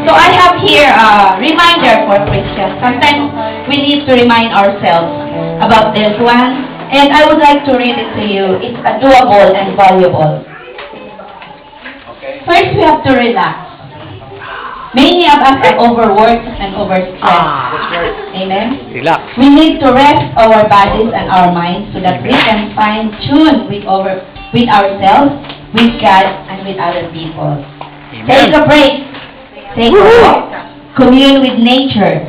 So I have here a reminder for Christians. Sometimes we need to remind ourselves about this one. And I would like to read it to you. It's doable and valuable. First, we have to relax. Many of us are overworked and overstressed. Amen? Relax. We need to rest our bodies and our minds so that we can find tune with ourselves, with God, and with other people. Amen. Take a break. Take a walk. Commune with nature.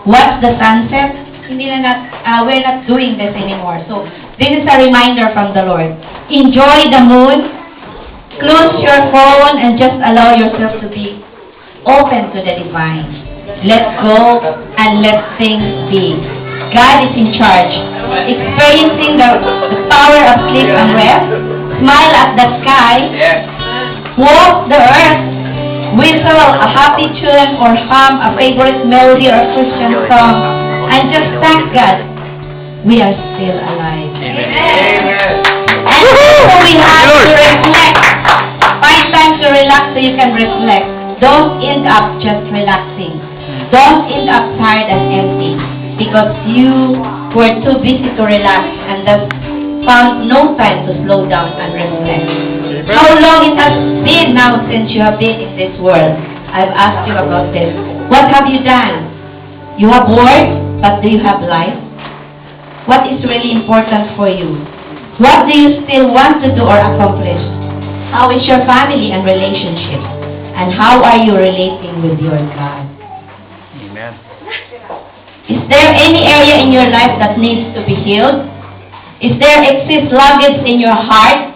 Watch the sunset. We're not doing this anymore. So, this is a reminder from the Lord. Enjoy the moon. Close your phone and just allow yourself to be open to the divine. Let go and let things be. God is in charge. Experiencing the power of sleep and rest. Smile at the sky. Walk the earth. Whistle a happy tune or hum a favorite melody or Christian song. And just thank God we are still alive. Amen. And so we have to reflect. Find time to relax so you can reflect. Don't end up just relaxing. Don't end up tired and empty because you were too busy to relax and found no time to slow down and reflect. How long it has been now since you have been in this world? I've asked you about this. What have you done? You have work, but do you have life? What is really important for you? What do you still want to do or accomplish? How is your family and relationships? And how are you relating with your God? Amen. Is there any area in your life that needs to be healed? Is there excess luggage in your heart?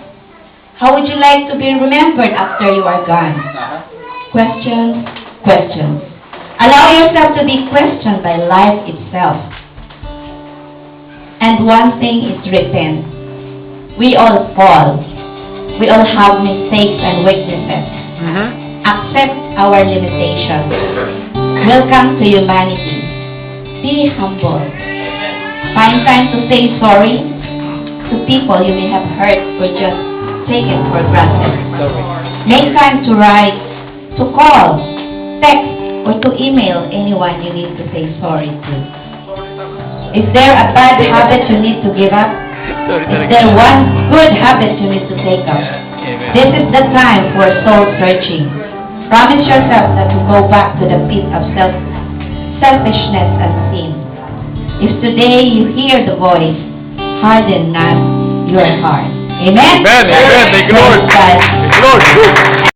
How would you like to be remembered after you are gone? Questions, questions. Allow yourself to be questioned by life itself. And one thing is repent. We all fall. We all have mistakes and weaknesses. Accept our limitations. Welcome to humanity. Be humble. Find time to say sorry to people you may have hurt or just taken for granted. Make time to write, to call, text, or to email anyone you need to say sorry to. Is there a bad habit you need to give up? Is there one good habit you need to take up? This is the time for soul searching. Promise yourself that you go back to the pit of selfishness and sin. If today you hear the voice, harden not your heart. Amen? Amen. Amen. Thank you, Lord. Praise God. Thank you, Lord.